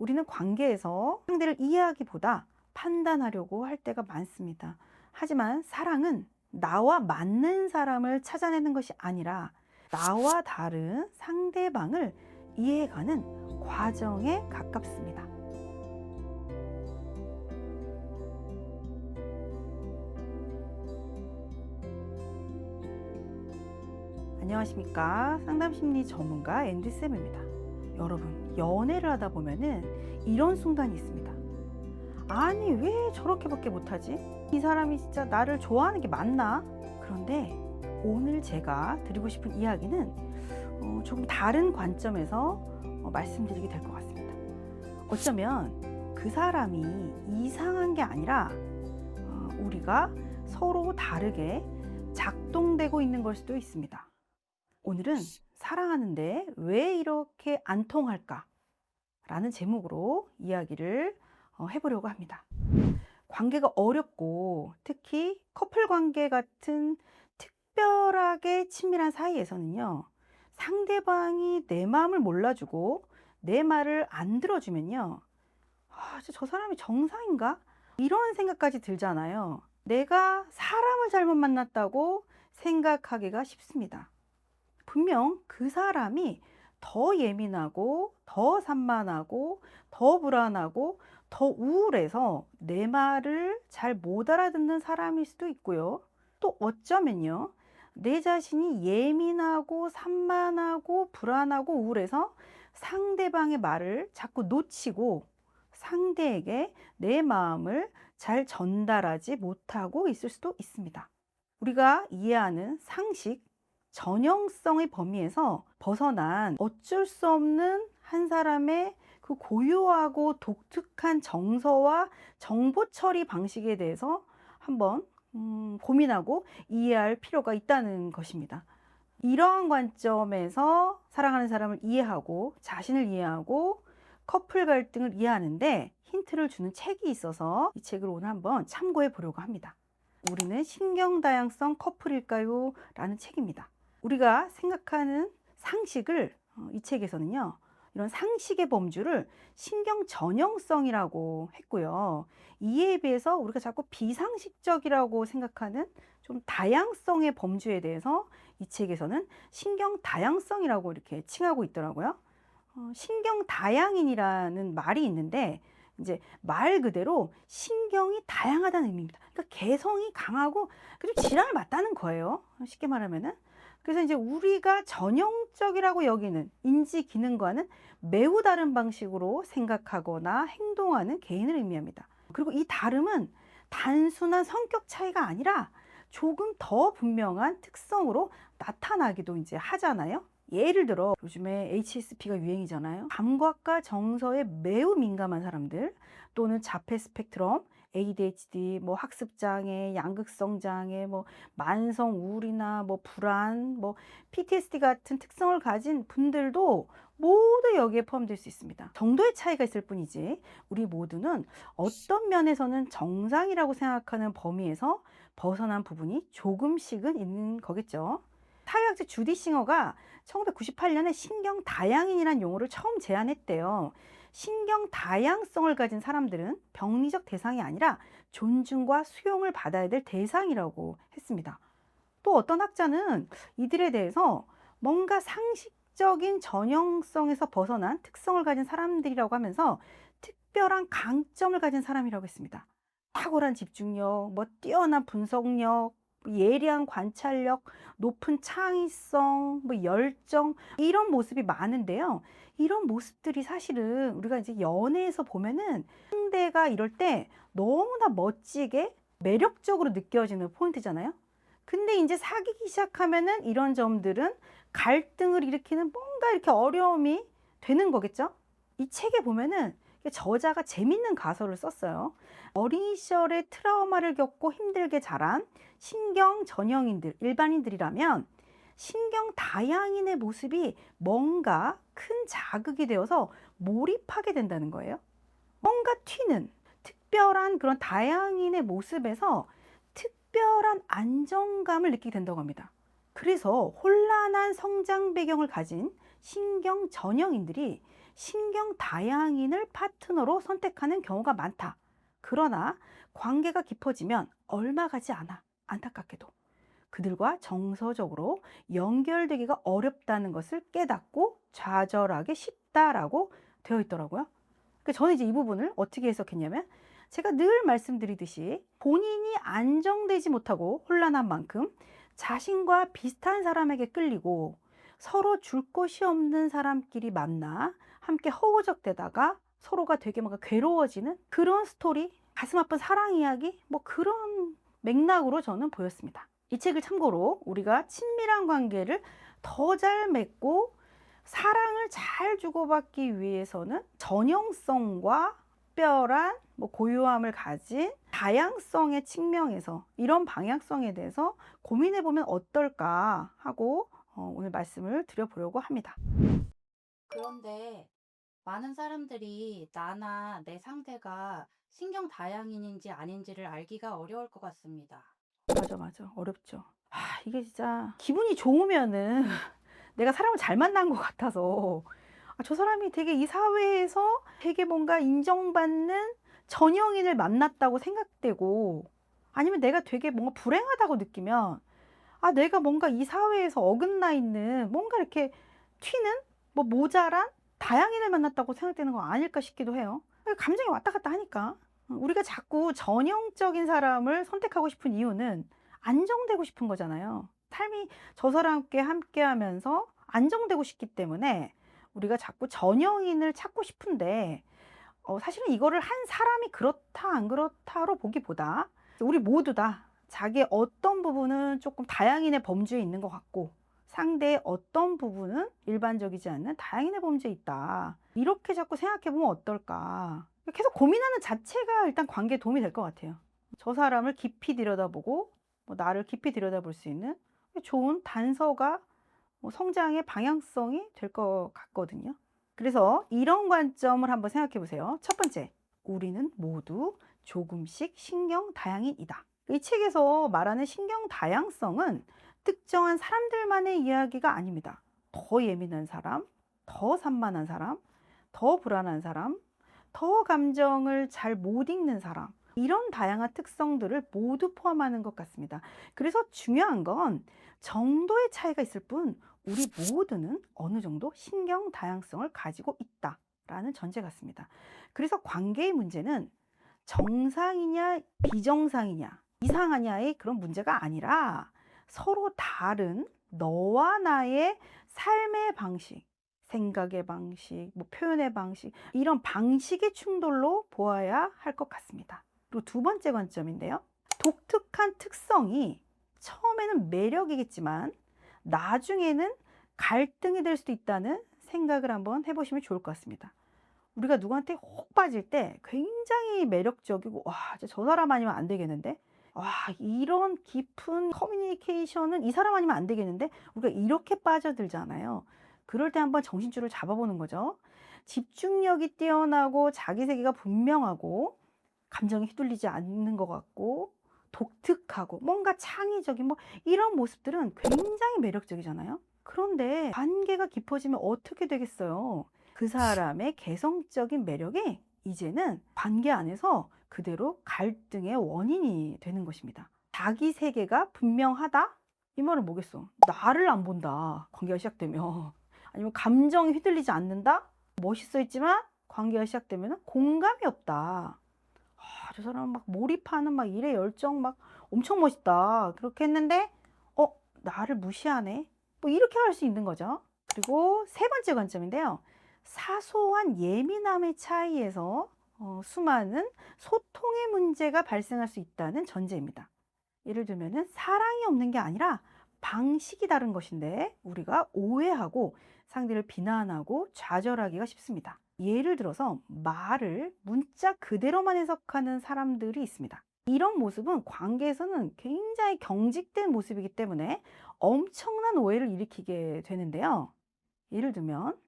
우리는 관계에서 상대를 이해하기보다 판단하려고 할 때가 많습니다. 하지만 사랑은 나와 맞는 사람을 찾아내는 것이 아니라 나와 다른 상대방을 이해해가는 과정에 가깝습니다. 안녕하십니까. 상담심리 전문가 앤디쌤입니다. 여러분, 연애를 하다 보면은 이런 순간이 있습니다. 아니, 왜 저렇게밖에 못하지? 이 사람이 진짜 나를 좋아하는 게 맞나? 그런데 오늘 제가 드리고 싶은 이야기는 조금 다른 관점에서 말씀드리게 될 것 같습니다. 어쩌면 그 사람이 이상한 게 아니라 우리가 서로 다르게 작동되고 있는 걸 수도 있습니다. 오늘은 사랑하는데 왜 이렇게 안 통할까? 라는 제목으로 이야기를 해보려고 합니다. 관계가 어렵고 특히 커플 관계 같은 특별하게 친밀한 사이에서는요, 상대방이 내 마음을 몰라주고 내 말을 안 들어주면요, 저 사람이 정상인가? 이런 생각까지 들잖아요. 내가 사람을 잘못 만났다고 생각하기가 쉽습니다. 분명 그 사람이 더 예민하고 더 산만하고 더 불안하고 더 우울해서 내 말을 잘 못 알아듣는 사람일 수도 있고요. 또 어쩌면요, 내 자신이 예민하고 산만하고 불안하고 우울해서 상대방의 말을 자꾸 놓치고 상대에게 내 마음을 잘 전달하지 못하고 있을 수도 있습니다. 우리가 이해하는 상식, 전형성의 범위에서 벗어난 어쩔 수 없는 한 사람의 그 고유하고 독특한 정서와 정보 처리 방식에 대해서 한번 고민하고 이해할 필요가 있다는 것입니다. 이러한 관점에서 사랑하는 사람을 이해하고 자신을 이해하고 커플 갈등을 이해하는데 힌트를 주는 책이 있어서 이 책을 오늘 한번 참고해 보려고 합니다. 우리는 신경다양성 커플일까요? 라는 책입니다. 우리가 생각하는 상식을 이 책에서는요, 이런 상식의 범주를 신경 전형성이라고 했고요. 이에 비해서 우리가 자꾸 비상식적이라고 생각하는 좀 다양성의 범주에 대해서 이 책에서는 신경 다양성이라고 이렇게 칭하고 있더라고요. 신경 다양인이라는 말이 있는데 이제 말 그대로 신경이 다양하다는 의미입니다. 그러니까 개성이 강하고 그리고 질환을 맞다는 거예요. 쉽게 말하면은. 그래서 이제 우리가 전형적이라고 여기는 인지 기능과는 매우 다른 방식으로 생각하거나 행동하는 개인을 의미합니다. 그리고 이 다름은 단순한 성격 차이가 아니라 조금 더 분명한 특성으로 나타나기도 이제 하잖아요. 예를 들어 요즘에 HSP가 유행이잖아요. 감각과 정서에 매우 민감한 사람들, 또는 자폐 스펙트럼, ADHD, 뭐 학습장애, 양극성 장애, 뭐 만성 우울이나 뭐 불안, 뭐 PTSD 같은 특성을 가진 분들도 모두 여기에 포함될 수 있습니다. 정도의 차이가 있을 뿐이지 우리 모두는 어떤 면에서는 정상이라고 생각하는 범위에서 벗어난 부분이 조금씩은 있는 거겠죠. 사회학자 주디 싱어가 1998년에 신경 다양인이라는 용어를 처음 제안했대요. 신경 다양성을 가진 사람들은 병리적 대상이 아니라 존중과 수용을 받아야 될 대상이라고 했습니다. 또 어떤 학자는 이들에 대해서 뭔가 상식적인 전형성에서 벗어난 특성을 가진 사람들이라고 하면서 특별한 강점을 가진 사람이라고 했습니다. 탁월한 집중력, 뭐 뛰어난 분석력, 예리한 관찰력, 높은 창의성, 뭐 열정, 이런 모습이 많은데요. 이런 모습들이 사실은 우리가 이제 연애에서 보면은 상대가 이럴 때 너무나 멋지게 매력적으로 느껴지는 포인트잖아요. 근데 이제 사귀기 시작하면은 이런 점들은 갈등을 일으키는 뭔가 이렇게 어려움이 되는 거겠죠. 이 책에 보면은 저자가 재밌는 가설을 썼어요. 어린 시절에 트라우마를 겪고 힘들게 자란 신경 전형인들, 일반인들이라면 신경 다양인의 모습이 뭔가 큰 자극이 되어서 몰입하게 된다는 거예요. 뭔가 튀는 특별한 그런 다양인의 모습에서 특별한 안정감을 느끼게 된다고 합니다. 그래서 혼란한 성장 배경을 가진 신경 전형인들이 신경 다양인을 파트너로 선택하는 경우가 많다. 그러나 관계가 깊어지면 얼마 가지 않아 안타깝게도 그들과 정서적으로 연결되기가 어렵다는 것을 깨닫고 좌절하기 쉽다라고 되어 있더라고요. 그러니까 저는 이제 이 부분을 어떻게 해석했냐면, 제가 늘 말씀드리듯이 본인이 안정되지 못하고 혼란한 만큼 자신과 비슷한 사람에게 끌리고 서로 줄 것이 없는 사람끼리 만나 함께 허우적대다가 서로가 되게 뭔가 괴로워지는 그런 스토리, 가슴 아픈 사랑 이야기, 뭐 그런 맥락으로 저는 보였습니다. 이 책을 참고로 우리가 친밀한 관계를 더 잘 맺고 사랑을 잘 주고받기 위해서는 전형성과 특별한 고유함을 가진 다양성의 측면에서 이런 방향성에 대해서 고민해 보면 어떨까 하고 오늘 말씀을 드려보려고 합니다. 그런데 많은 사람들이 나나 내 상대가 신경 다양인인지 아닌지를 알기가 어려울 것 같습니다. 맞아, 맞아. 어렵죠. 이게 진짜 기분이 좋으면은 내가 사람을 잘 만난 것 같아서, 저 사람이 되게 이 사회에서 되게 뭔가 인정받는 전형인을 만났다고 생각되고, 아니면 내가 되게 뭔가 불행하다고 느끼면, 내가 뭔가 이 사회에서 어긋나 있는 뭔가 이렇게 튀는 모자란 다양인을 만났다고 생각되는 거 아닐까 싶기도 해요. 감정이 왔다 갔다 하니까. 우리가 자꾸 전형적인 사람을 선택하고 싶은 이유는 안정되고 싶은 거잖아요. 삶이 저 사람께 함께 하면서 안정되고 싶기 때문에 우리가 자꾸 전형인을 찾고 싶은데, 사실은 이거를 한 사람이 그렇다 안 그렇다로 보기보다 우리 모두 다 자기의 어떤 부분은 조금 다양인의 범주에 있는 것 같고 상대의 어떤 부분은 일반적이지 않는 다양인의 범주에 있다. 이렇게 자꾸 생각해 보면 어떨까. 계속 고민하는 자체가 일단 관계에 도움이 될 것 같아요. 저 사람을 깊이 들여다보고 나를 깊이 들여다볼 수 있는 좋은 단서가 성장의 방향성이 될 것 같거든요. 그래서 이런 관점을 한번 생각해 보세요. 첫 번째, 우리는 모두 조금씩 신경 다양인이다. 이 책에서 말하는 신경 다양성은 특정한 사람들만의 이야기가 아닙니다. 더 예민한 사람, 더 산만한 사람, 더 불안한 사람, 더 감정을 잘 못 읽는 사람, 이런 다양한 특성들을 모두 포함하는 것 같습니다. 그래서 중요한 건 정도의 차이가 있을 뿐 우리 모두는 어느 정도 신경 다양성을 가지고 있다라는 전제 같습니다. 그래서 관계의 문제는 정상이냐 비정상이냐 이상하냐의 그런 문제가 아니라 서로 다른 너와 나의 삶의 방식, 생각의 방식, 표현의 방식, 이런 방식의 충돌로 보아야 할 것 같습니다. 그리고 두 번째 관점인데요. 독특한 특성이 처음에는 매력이겠지만 나중에는 갈등이 될 수도 있다는 생각을 한번 해보시면 좋을 것 같습니다. 우리가 누구한테 혹 빠질 때 굉장히 매력적이고, 와, 진짜 저 사람 아니면 안 되겠는데? 와, 이런 깊은 커뮤니케이션은 이 사람 아니면 안 되겠는데? 우리가 이렇게 빠져들잖아요. 그럴 때 한번 정신줄을 잡아보는 거죠. 집중력이 뛰어나고 자기 세계가 분명하고 감정이 휘둘리지 않는 것 같고 독특하고 뭔가 창의적인 이런 모습들은 굉장히 매력적이잖아요. 그런데 관계가 깊어지면 어떻게 되겠어요? 그 사람의 개성적인 매력이 이제는 관계 안에서 그대로 갈등의 원인이 되는 것입니다. 자기 세계가 분명하다? 이 말은 뭐겠어? 나를 안 본다. 관계가 시작되면. 아니면 감정이 휘둘리지 않는다? 멋있어 있지만 관계가 시작되면 공감이 없다. 저 사람 막 몰입하는 일의 열정 엄청 멋있다. 그렇게 했는데, 나를 무시하네. 이렇게 할 수 있는 거죠. 그리고 세 번째 관점인데요. 사소한 예민함의 차이에서 수많은 소통의 문제가 발생할 수 있다는 전제입니다. 예를 들면은 사랑이 없는 게 아니라 방식이 다른 것인데 우리가 오해하고 상대를 비난하고 좌절하기가 쉽습니다. 예를 들어서 말을 문자 그대로만 해석하는 사람들이 있습니다. 이런 모습은 관계에서는 굉장히 경직된 모습이기 때문에 엄청난 오해를 일으키게 되는데요. 예를 들면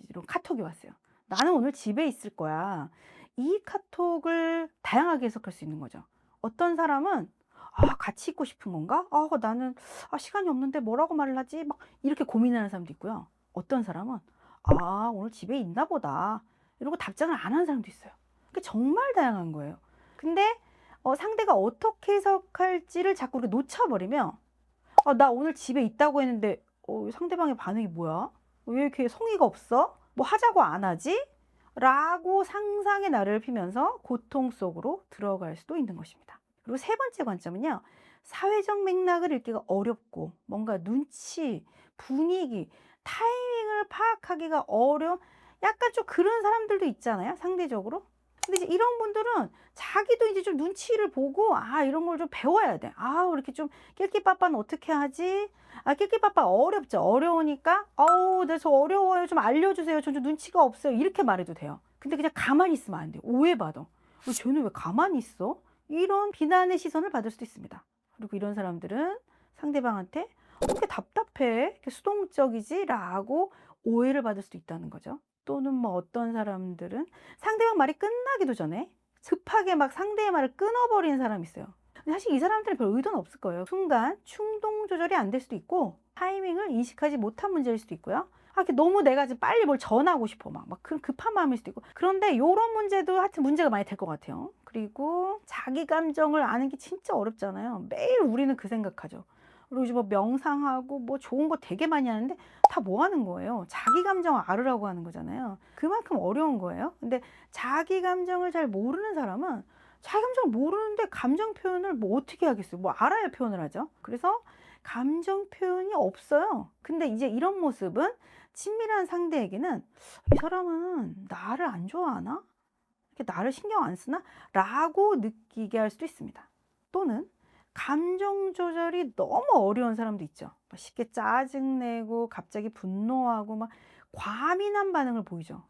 이런 카톡이 왔어요. 나는 오늘 집에 있을 거야. 이 카톡을 다양하게 해석할 수 있는 거죠. 어떤 사람은 같이 있고 싶은 건가? 나는 시간이 없는데 뭐라고 말을 하지? 이렇게 고민하는 사람도 있고요. 어떤 사람은 아, 오늘 집에 있나 보다. 이러고 답장을 안 하는 사람도 있어요. 그게 정말 다양한 거예요. 근데 상대가 어떻게 해석할지를 자꾸 우리가 놓쳐버리면 나 오늘 집에 있다고 했는데 상대방의 반응이 뭐야? 왜 이렇게 성의가 없어? 뭐 하자고 안 하지? 라고 상상의 나래를 피면서 고통 속으로 들어갈 수도 있는 것입니다. 그리고 세 번째 관점은요. 사회적 맥락을 읽기가 어렵고 뭔가 눈치, 분위기, 타이밍을 파악하기가 어려운 약간 좀 그런 사람들도 있잖아요. 상대적으로. 근데 이제 이런 분들은 자기도 이제 좀 눈치를 보고 이런 걸 좀 배워야 돼. 이렇게 좀 낄끼빠빠는 어떻게 하지? 낄끼빠빠 어렵죠. 어려우니까 네, 저 어려워요. 좀 알려주세요. 저 좀 눈치가 없어요. 이렇게 말해도 돼요. 근데 그냥 가만히 있으면 안 돼요. 오해받아. 쟤는 왜 가만히 있어? 이런 비난의 시선을 받을 수도 있습니다. 그리고 이런 사람들은 상대방한테 이렇게 답답해? 이렇게 수동적이지? 라고 오해를 받을 수도 있다는 거죠. 또는 뭐 어떤 사람들은 상대방 말이 끝나기도 전에 급하게 막 상대의 말을 끊어버리는 사람이 있어요. 근데 사실 이 사람들은 별 의도는 없을 거예요. 순간 충동 조절이 안 될 수도 있고 타이밍을 인식하지 못한 문제일 수도 있고요. 이렇게 너무 내가 지금 빨리 뭘 전하고 싶어 막 급한 마음일 수도 있고. 그런데 이런 문제도 하여튼 문제가 많이 될 것 같아요. 그리고 자기 감정을 아는 게 진짜 어렵잖아요. 매일 우리는 그 생각하죠. 그리고 이제 뭐 명상하고 뭐 좋은 거 되게 많이 하는데 다 뭐 하는 거예요? 자기 감정을 알으라고 하는 거잖아요. 그만큼 어려운 거예요. 근데 자기 감정을 잘 모르는 사람은 자기 감정을 모르는데 감정 표현을 뭐 어떻게 하겠어요? 뭐 알아야 표현을 하죠. 그래서 감정 표현이 없어요. 근데 이제 이런 모습은 친밀한 상대에게는 이 사람은 나를 안 좋아하나? 이렇게 나를 신경 안 쓰나? 라고 느끼게 할 수도 있습니다. 또는 감정 조절이 너무 어려운 사람도 있죠. 쉽게 짜증내고 갑자기 분노하고 막 과민한 반응을 보이죠.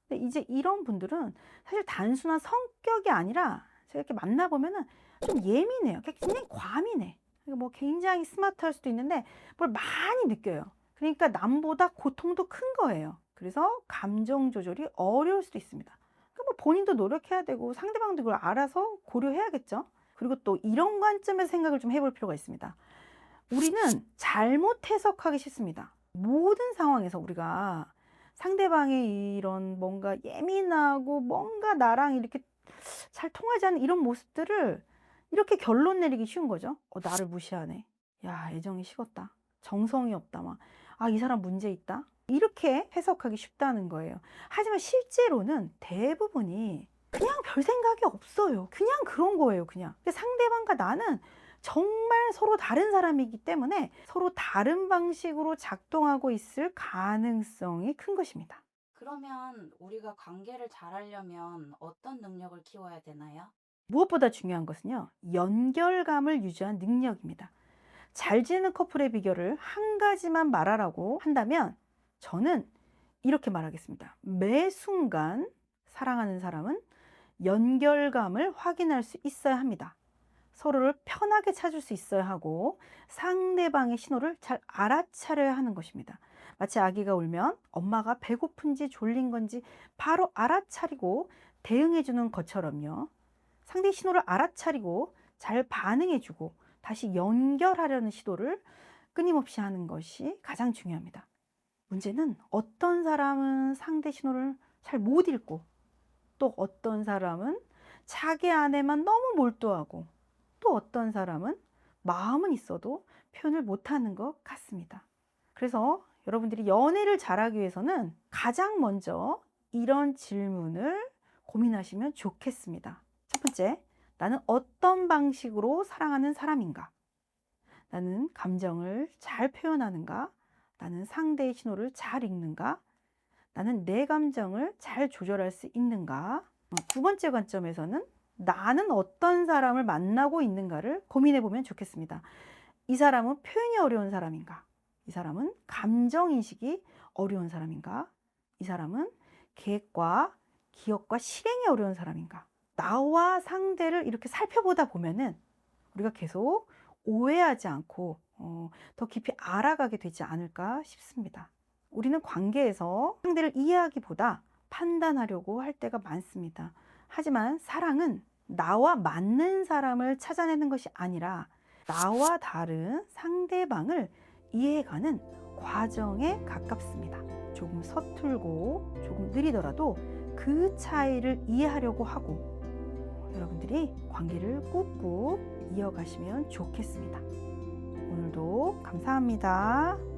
근데 이제 이런 분들은 사실 단순한 성격이 아니라 제가 이렇게 만나보면은 좀 예민해요. 굉장히 과민해. 그러니까 뭐 굉장히 스마트할 수도 있는데 뭘 많이 느껴요. 그러니까 남보다 고통도 큰 거예요. 그래서 감정 조절이 어려울 수도 있습니다. 그러니까 뭐 본인도 노력해야 되고 상대방도 그걸 알아서 고려해야겠죠. 그리고 또 이런 관점에서 생각을 좀 해볼 필요가 있습니다. 우리는 잘못 해석하기 싫습니다. 모든 상황에서 우리가 상대방의 이런 뭔가 예민하고 뭔가 나랑 이렇게 잘 통하지 않는 이런 모습들을 이렇게 결론 내리기 쉬운 거죠. 나를 무시하네. 야, 애정이 식었다. 정성이 없다. 막, 이 사람 문제 있다. 이렇게 해석하기 쉽다는 거예요. 하지만 실제로는 대부분이 그냥 별 생각이 없어요. 그냥 그런 거예요, 그냥. 상대방과 나는 정말 서로 다른 사람이기 때문에 서로 다른 방식으로 작동하고 있을 가능성이 큰 것입니다. 그러면 우리가 관계를 잘하려면 어떤 능력을 키워야 되나요? 무엇보다 중요한 것은요, 연결감을 유지한 능력입니다. 잘 지내는 커플의 비결을 한 가지만 말하라고 한다면 저는 이렇게 말하겠습니다. 매 순간 사랑하는 사람은 연결감을 확인할 수 있어야 합니다. 서로를 편하게 찾을 수 있어야 하고 상대방의 신호를 잘 알아차려야 하는 것입니다. 마치 아기가 울면 엄마가 배고픈지 졸린 건지 바로 알아차리고 대응해 주는 것처럼요. 상대의 신호를 알아차리고 잘 반응해 주고 다시 연결하려는 시도를 끊임없이 하는 것이 가장 중요합니다. 문제는 어떤 사람은 상대 신호를 잘 못 읽고 또 어떤 사람은 자기 안에만 너무 몰두하고 또 어떤 사람은 마음은 있어도 표현을 못하는 것 같습니다. 그래서 여러분들이 연애를 잘하기 위해서는 가장 먼저 이런 질문을 고민하시면 좋겠습니다. 첫 번째, 나는 어떤 방식으로 사랑하는 사람인가? 나는 감정을 잘 표현하는가? 나는 상대의 신호를 잘 읽는가? 나는 내 감정을 잘 조절할 수 있는가? 두 번째 관점에서는 나는 어떤 사람을 만나고 있는가를 고민해 보면 좋겠습니다. 이 사람은 표현이 어려운 사람인가? 이 사람은 감정인식이 어려운 사람인가? 이 사람은 계획과 기억과 실행이 어려운 사람인가? 나와 상대를 이렇게 살펴보다 보면은 우리가 계속 오해하지 않고 더 깊이 알아가게 되지 않을까 싶습니다. 우리는 관계에서 상대를 이해하기보다 판단하려고 할 때가 많습니다. 하지만 사랑은 나와 맞는 사람을 찾아내는 것이 아니라 나와 다른 상대방을 이해해가는 과정에 가깝습니다. 조금 서툴고 조금 느리더라도 그 차이를 이해하려고 하고 여러분들이 관계를 꾹꾹 이어가시면 좋겠습니다. 오늘도 감사합니다.